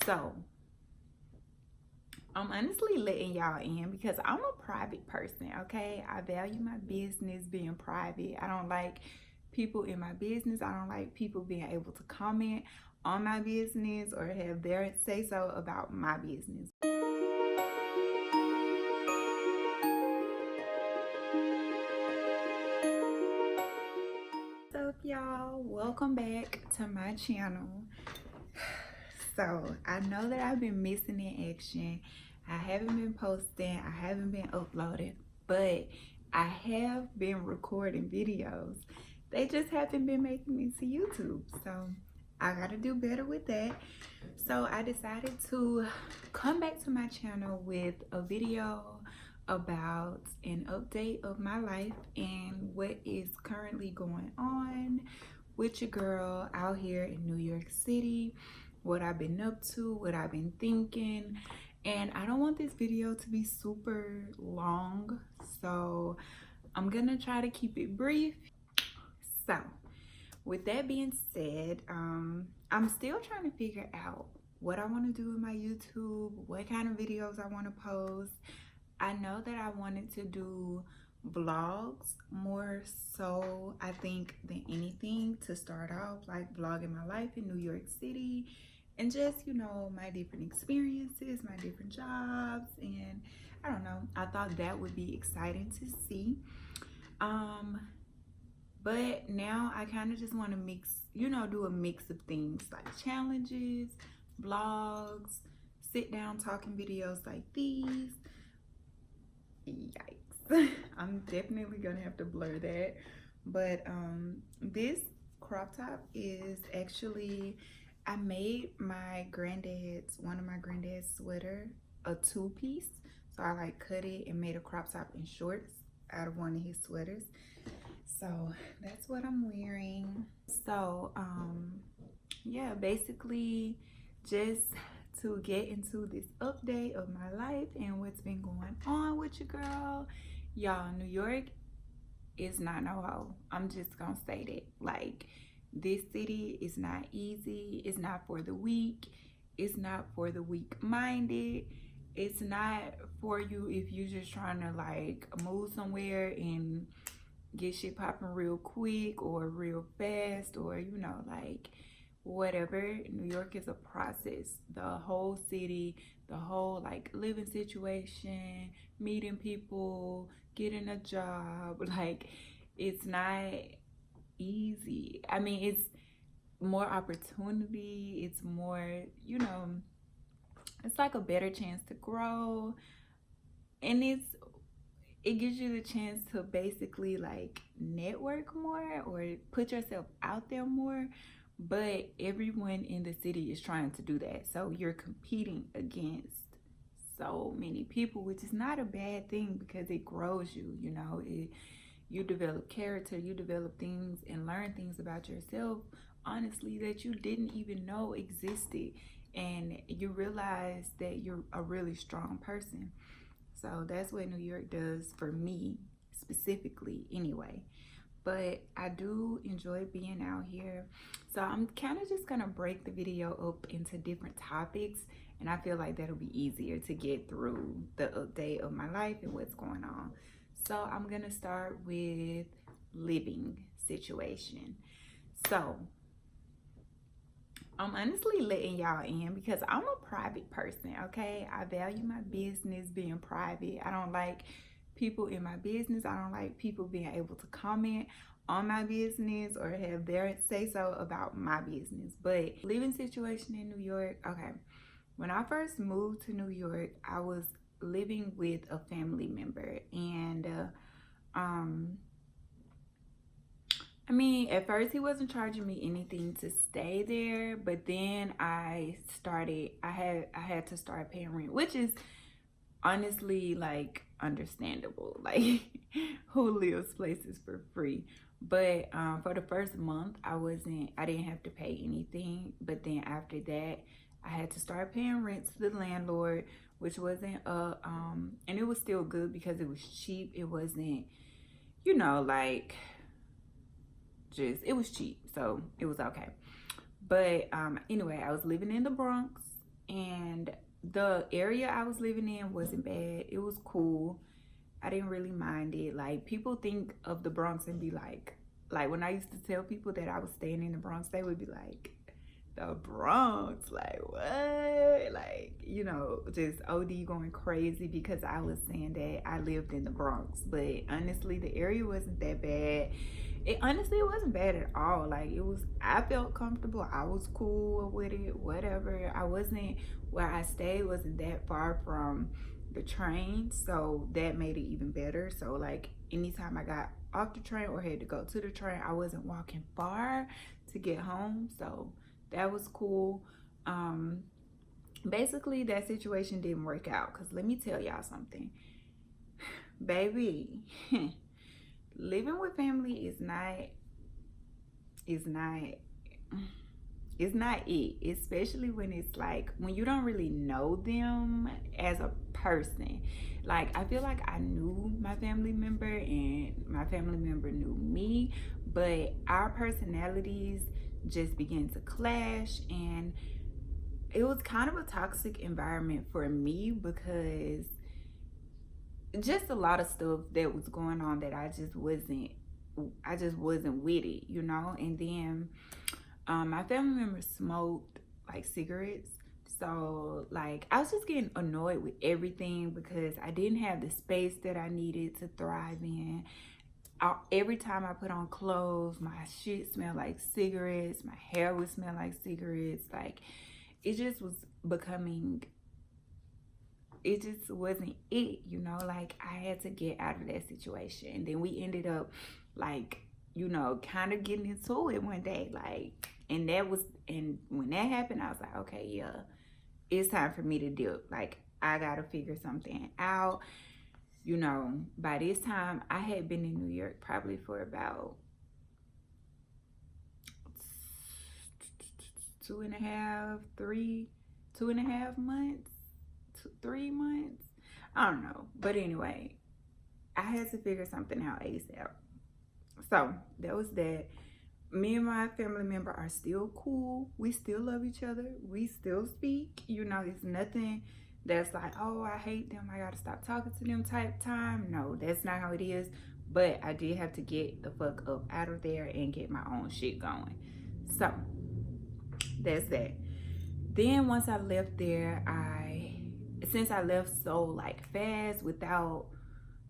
So I'm honestly letting y'all in because I'm a private person, okay? I value my business being private. I don't like people in my business. I don't like people being able to comment on my business or have their say so about my business. What's up, y'all? Welcome back to my channel. So I know that I've been missing in action. I haven't been posting, I haven't been uploading, but I have been recording videos. They just haven't been making it to YouTube. So I gotta do better with that. So I decided to come back to my channel with a video about an update of my life and what is currently going on with your girl out here in New York City, what I've been up to, what I've been thinking. And I don't want this video to be super long, so I'm gonna try to keep it brief. So with that being said, I'm still trying to figure out what I want to do with my YouTube, what kind of videos I want to post. I know that I wanted to do vlogs more so, I think, than anything to start off, like vlogging my life in New York City and just, you know, my different experiences, my different jobs, and I don't know, I thought that would be exciting to see. But now I kind of just want to mix, you know, do a mix of things like challenges, vlogs, sit down talking videos like these. Yikes. I'm definitely gonna have to blur that. But this crop top is actually, I made one of my granddad's sweater a two-piece. So I like cut it and made a crop top and shorts out of one of his sweaters. So that's what I'm wearing. So yeah, basically just to get into this update of my life and what's been going on with your girl. Y'all, New York is not no hoe. I'm just gonna say that. Like, this city is not easy. It's not for the weak. It's not for the weak-minded. It's not for you if you're just trying to like move somewhere and get shit popping real quick or real fast, or you know, like whatever. New York is a process. The whole city, the whole like living situation, meeting people, getting a job, like it's not easy. I mean, it's more opportunity, it's more, you know, it's like a better chance to grow, and it gives you the chance to basically like network more or put yourself out there more. But everyone in the city is trying to do that, so you're competing against so many people, which is not a bad thing because it grows you, you know. You develop character, you develop things and learn things about yourself, honestly, that you didn't even know existed, and you realize that you're a really strong person. So that's what New York does for me specifically anyway. But I do enjoy being out here. So I'm kind of just gonna break the video up into different topics, and I feel like that'll be easier to get through the update of my life and what's going on. So I'm gonna start with living situation. So I'm honestly letting y'all in because I'm a private person, okay? I value my business being private. I don't like people in my business. I don't like people being able to comment on my business or have their say so about my business. But living situation in New York, okay. When I first moved to New York, I was living with a family member, and I mean, at first he wasn't charging me anything to stay there, but then I had to start paying rent, which is honestly like understandable. Like, who lives places for free? But for the first month, I didn't have to pay anything. But then after that, I had to start paying rent to the landlord, which wasn't and it was still good because it was cheap. It wasn't, you know, like, just, it was cheap, so it was okay. But anyway, I was living in the Bronx, and the area I was living in wasn't bad. It was cool. I didn't really mind it. Like, people think of the Bronx and be like when I used to tell people that I was staying in the Bronx, they would be like, the Bronx, like what? Like, you know, just OD going crazy because I was saying that I lived in the Bronx. But honestly, the area wasn't that bad. It wasn't bad at all. Like, it was, I felt comfortable. I was cool with it, whatever. I wasn't, where I stayed wasn't that far from the train, so that made it even better. So like, anytime I got off the train or had to go to the train, I wasn't walking far to get home. So that was cool. Basically that situation didn't work out, because let me tell y'all something, baby. Living with family is not it, especially when it's like when you don't really know them as a person. Like, I feel like I knew my family member and my family member knew me, but our personalities just began to clash, and it was kind of a toxic environment for me, because just a lot of stuff that was going on that I just wasn't with it, you know. And then my family members smoked like cigarettes, so like I was just getting annoyed with everything because I didn't have the space that I needed to thrive in. Every time I put on clothes, my shit smelled like cigarettes, my hair would smell like cigarettes. Like, it just was becoming, it just wasn't it, you know. Like, I had to get out of that situation. And then we ended up, like, you know, kind of getting into it one day, like, and when that happened, I was like, okay, yeah, it's time for me to dip. Like, I gotta figure something out, you know. By this time, I had been in New York probably for about 2.5 months, 3 months. I don't know. But anyway, I had to figure something out ASAP. So that was that. Me and my family member are still cool. We still love each other. We still speak. You know, it's nothing that's like, oh, I hate them, I gotta stop talking to them type time. No, that's not how it is. But I did have to get the fuck up out of there and get my own shit going. So that's that. Then once I left there, since I left so like fast without,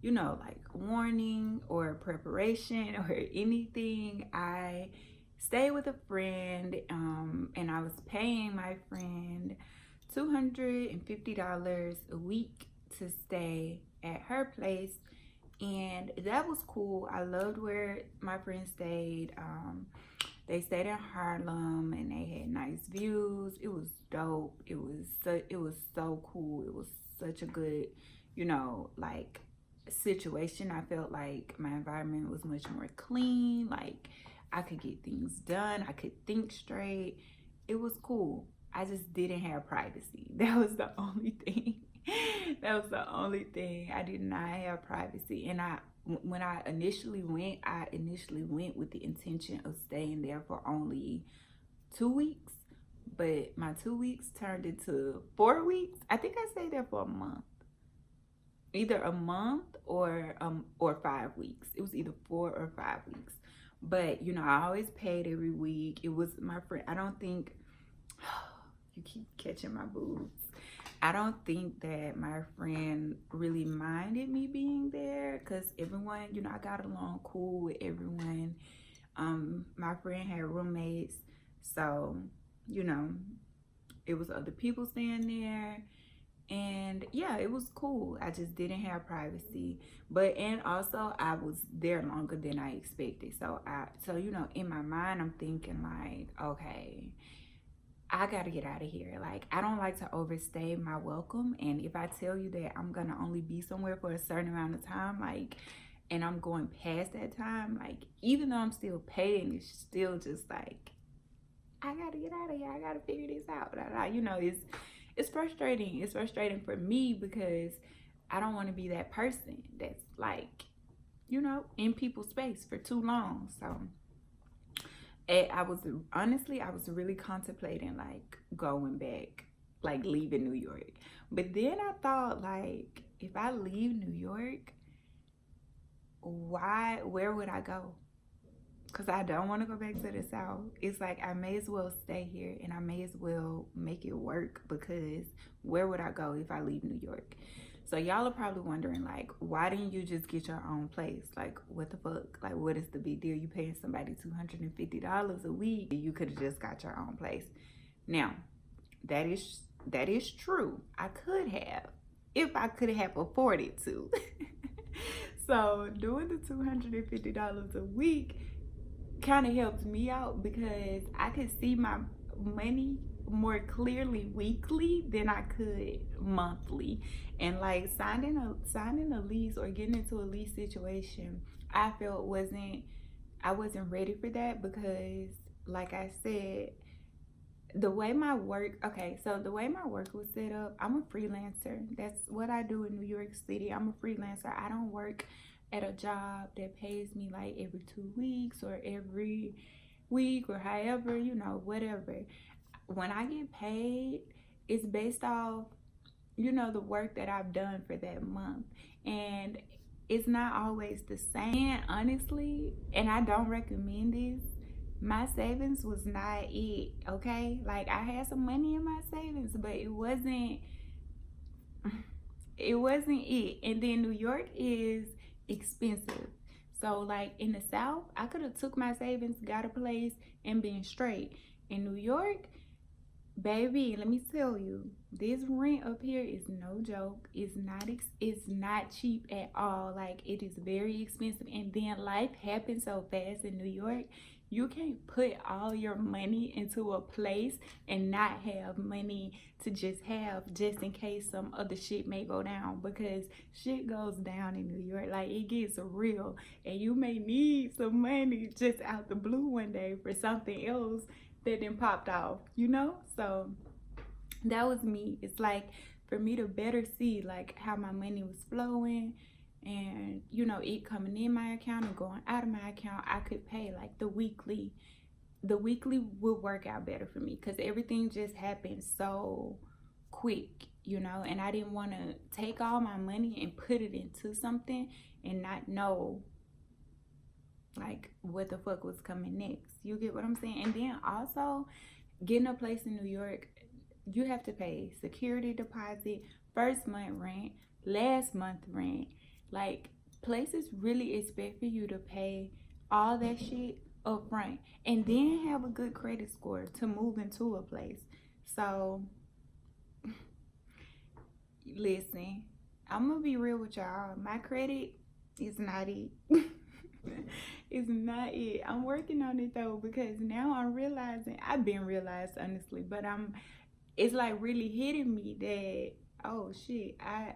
you know, like warning or preparation or anything, I stayed with a friend, and I was paying my friend $250 a week to stay at her place, and that was cool. I loved where my friend stayed. They stayed in Harlem and they had nice views. It was dope. It was so cool. It was such a good, you know, like, situation. I felt like my environment was much more clean. Like, I could get things done. I could think straight. It was cool. I just didn't have privacy. That was the only thing. That was the only thing. I did not have privacy. And when I initially went with the intention of staying there for only 2 weeks, but my 2 weeks turned into 4 weeks. I think I stayed there for a month, either a month or 5 weeks. It was either 4 or 5 weeks. But you know, I always paid every week. It was my friend. I don't think you keep catching my boobs. I don't think that my friend really minded me being there, because everyone, you know, I got along cool with everyone. My friend had roommates, so, you know, it was other people staying there. And yeah, it was cool. I just didn't have privacy. And also I was there longer than I expected. So you know, in my mind, I'm thinking like, okay, I gotta get out of here. Like, I don't like to overstay my welcome. And if I tell you that I'm gonna only be somewhere for a certain amount of time, like, and I'm going past that time, like, even though I'm still paying, it's still just like, I gotta get out of here. I gotta figure this out. You know, it's frustrating. It's frustrating for me because I don't want to be that person that's like, you know, in people's space for too long. So I was really contemplating like going back, like leaving New York. But then I thought, like, if I leave New York, where would I go? Because I don't want to go back to the South. It's like I may as well stay here and I may as well make it work, because where would I go if I leave New York? So y'all are probably wondering, like, why didn't you just get your own place? Like, what the fuck? Like, what is the big deal? You paying somebody $250 a week. You could have just got your own place. Now, that is true. I could have, if I could have afforded to. So doing the $250 a week kind of helped me out, because I could see my money more clearly weekly than I could monthly. And like signing a lease or getting into a lease situation, I felt I wasn't ready for that, because like I said, the way my work was set up, I'm a freelancer. That's what I do in New York City. I'm a freelancer. I don't work at a job that pays me like every 2 weeks or every week or however, whatever. When I get paid, it's based off, the work that I've done for that month. And it's not always the same. And honestly, and I don't recommend this, my savings was not it, okay? Like, I had some money in my savings, but it wasn't it. And then New York is expensive. So like in the South, I could have took my savings, got a place, and been straight. In New York, baby, let me tell you, this rent up here is no joke. It's not cheap at all. Like, it is very expensive. And then life happens so fast in New York. You can't put all your money into a place and not have money to just in case some other shit may go down, because shit goes down in New York. Like, it gets real, and you may need some money just out the blue one day for something else that then popped off, So that was me. It's like, for me to better see like how my money was flowing, and it coming in my account and going out of my account, I could pay like the weekly would work out better for me, because everything just happened so quick, and I didn't want to take all my money and put it into something and not know like what the fuck was coming next. You get what I'm saying? And then also, getting a place in New York, you have to pay security deposit, first month rent, last month rent. Like, places really expect for you to pay all that shit up front and then have a good credit score to move into a place. So listen, I'm gonna be real with y'all. My credit is not it. It's not it. I'm working on it though, because now I'm realizing, I've been realized honestly, but it's like really hitting me that, oh shit, I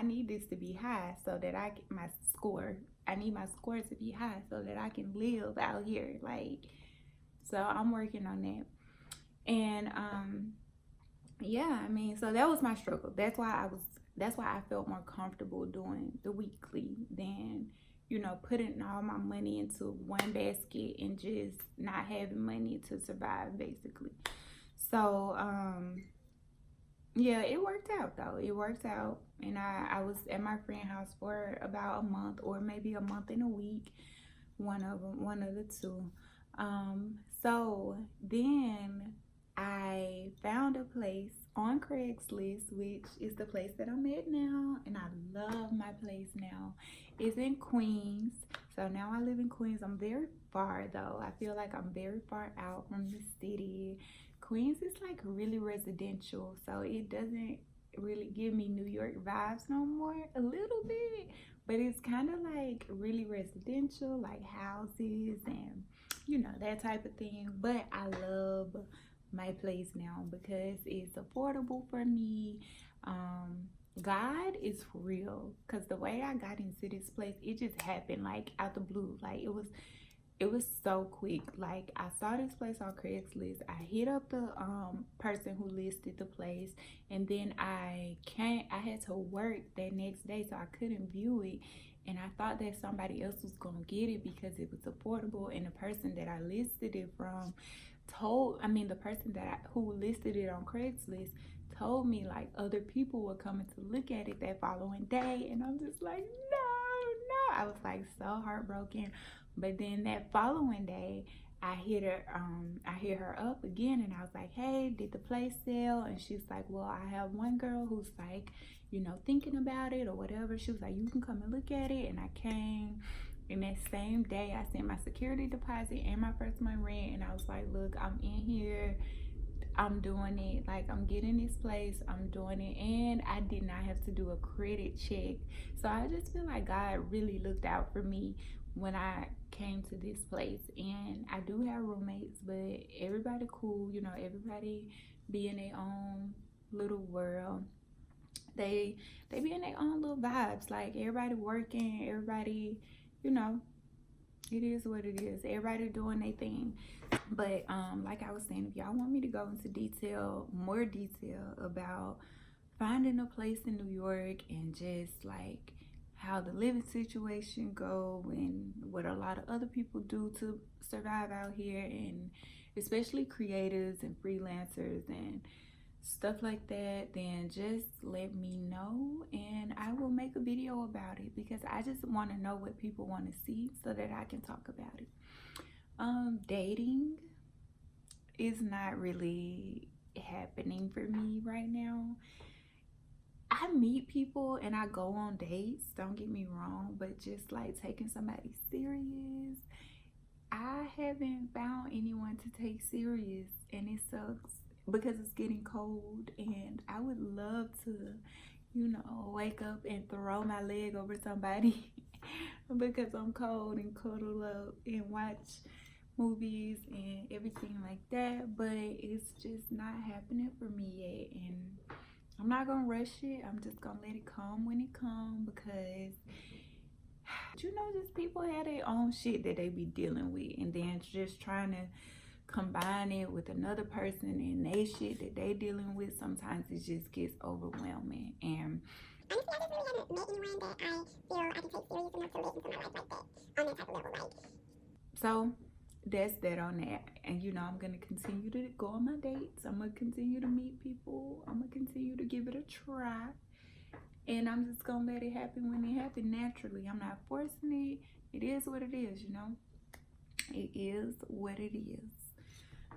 need this to be high so that I need my score to be high so that I can live out here. Like, so I'm working on that. And yeah, I mean, so that was my struggle. That's why I felt more comfortable doing the weekly than putting all my money into one basket and just not having money to survive, basically. So yeah, it worked out though. It worked out. And I was at my friend's house for about a month, or maybe a month and a week. One of the two. So then I found a place on Craigslist, which is the place that I'm at now. And I love my place now. It's in Queens. So now I live in Queens. I'm very far though. I feel like I'm very far out from the city. Queens is like really residential, so it doesn't really give me New York vibes no more. A little bit, but it's kind of like really residential, like houses and that type of thing. But I love my place now because it's affordable for me. God is real, because the way I got into this place, it just happened like out the blue. Like, it was so quick. Like, I saw this place on Craigslist. I hit up the person who listed the place, and then I had to work that next day, so I couldn't view it. And I thought that somebody else was gonna get it because it was affordable. And the person that I listed it from who listed it on Craigslist told me like other people were coming to look at it that following day, and I'm just like, no. I was like so heartbroken. But then that following day, I hit her up again, and I was like, hey, did the place sell? And she's like, well, I have one girl who's like, you know, thinking about it or whatever. She was like, you can come and look at it. And I came, and that same day I sent my security deposit and my first month rent, and I was like, look, I'm in here, I'm doing it, like I'm getting this place, I'm doing it. And I did not have to do a credit check. So I just feel like God really looked out for me when I came to this place. And I do have roommates, but everybody cool, you know, everybody be in their own little world. They be in their own little vibes, like everybody working, everybody, you know, it is what it is, everybody doing their thing. But like I was saying, if y'all want me to go into more detail about finding a place in New York and just like how the living situation go and what a lot of other people do to survive out here, and especially creators and freelancers and stuff like that, then just let me know and I will make a video about it, because I just want to know what people want to see so that I can talk about it. Dating is not really happening for me right now. I meet people and I go on dates, don't get me wrong, but just like taking somebody serious, I haven't found anyone to take serious, and it sucks because it's getting cold, and I would love to, you know, wake up and throw my leg over somebody because I'm cold, and cuddle up and watch movies and everything like that. But it's just not happening for me yet, and I'm not gonna rush it. I'm just gonna let it come when it comes, because you know, just people have their own shit that they be dealing with, and then just trying to combine it with another person and they shit that they dealing with, sometimes it just gets overwhelming. And honestly, I just really haven't met anyone that I feel I can take serious enough to live into my life like that, on that type of level. Like, so that's that on that. And you know, I'm gonna continue to go on my dates, I'm gonna continue to meet people, I'm gonna continue to give it a try, and I'm just gonna let it happen when it happens naturally. I'm not forcing it. It is what it is, you know. It is what it is.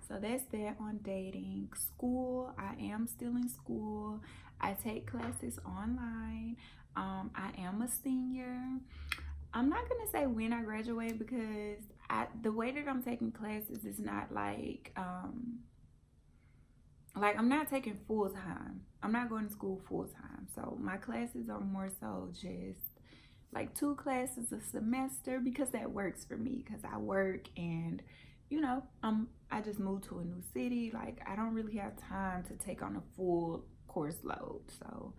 So that's that on dating. School, I am still in school. I take classes online. I am a senior. I'm not gonna say when I graduate, because the way that I'm taking classes is not like I'm not taking full time. I'm not going to school full time. So my classes are more so just like 2 classes a semester, because that works for me, because I work, and you know, I just moved to a new city. Like I don't really have time to take on a full course load. So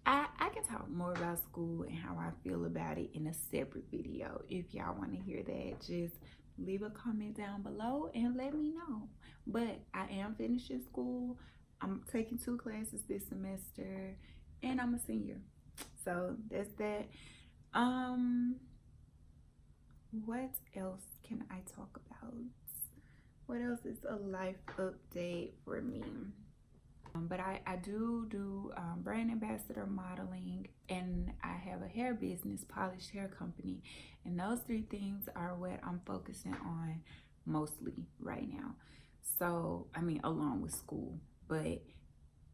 I can talk more about school and how I feel about it in a separate video. If y'all want to hear that, just leave a comment down below and let me know. But I am finishing school. I'm taking 2 classes this semester, and I'm a senior. So that's that. What else can I talk about? What else is a life update for me? But I do brand ambassador modeling, and I have a hair business, Polished Hair Company, and those 3 things are what I'm focusing on mostly right now. So I mean, along with school. But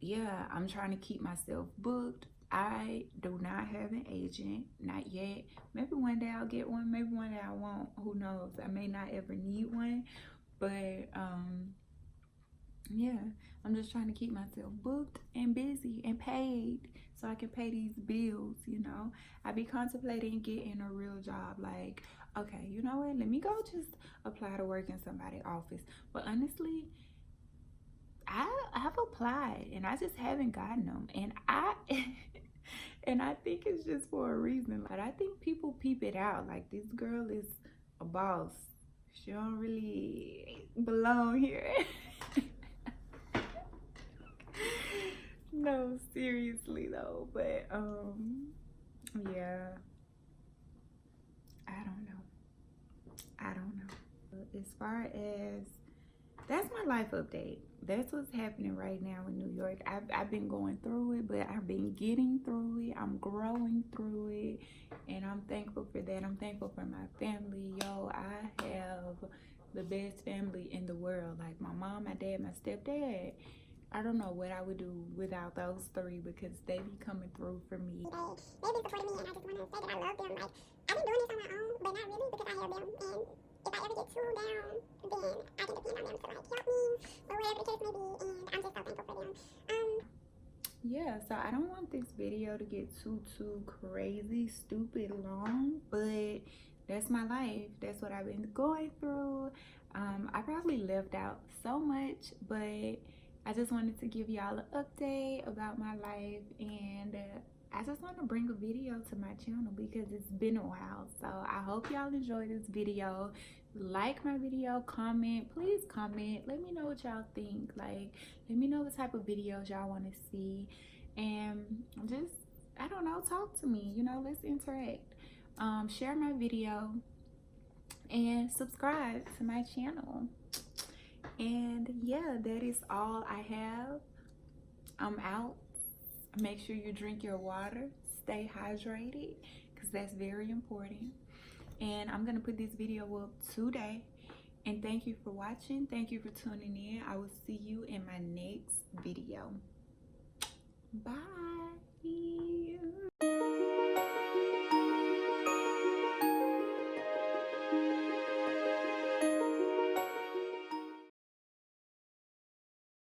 yeah, I'm trying to keep myself booked. I do not have an agent, not yet. Maybe one day I'll get one, maybe one day I won't, who knows. I may not ever need one. But yeah, I'm just trying to keep myself booked and busy and paid so I can pay these bills, you know. I be contemplating getting a real job, like, okay, you know what, let me go just apply to work in somebody's office. But honestly, I've applied and I just haven't gotten them, and I and I think it's just for a reason. But I think people peep it out, like this girl is a boss, she don't really belong here. No, seriously though. But yeah, I don't know. As far as, that's my life update. that's what's happening right now in New York. I've been going through it, but I've been getting through it. I'm growing through it, and I'm thankful for that. I'm thankful for my family. Yo, I have the best family in the world. Like my mom, my dad, my stepdad. I don't know what I would do without those three because they be coming through for me. They've been supporting me, and I just want to say that I love them. Like, I've been doing this on my own, but not really because I have them. And if I ever get too down, then I can depend on them to like help me or whatever the case may be. And I'm just so thankful for them. Yeah, so I don't want this video to get too crazy, stupid long, but that's my life. That's what I've been going through. I probably left out so much, but I just wanted to give y'all an update about my life, and I just want to bring a video to my channel because it's been a while. So I hope y'all enjoy this video. Like my video, comment, please comment, let me know what y'all think. Like, let me know what type of videos y'all want to see, and just, I don't know, talk to me, you know, let's interact. Share my video and subscribe to my channel. And yeah, that is all I have. I'm out. Make sure you drink your water, stay hydrated, because that's very important. And I'm gonna put this video up today. And thank you for watching. Thank you for tuning in. I will see you in my next video. Bye.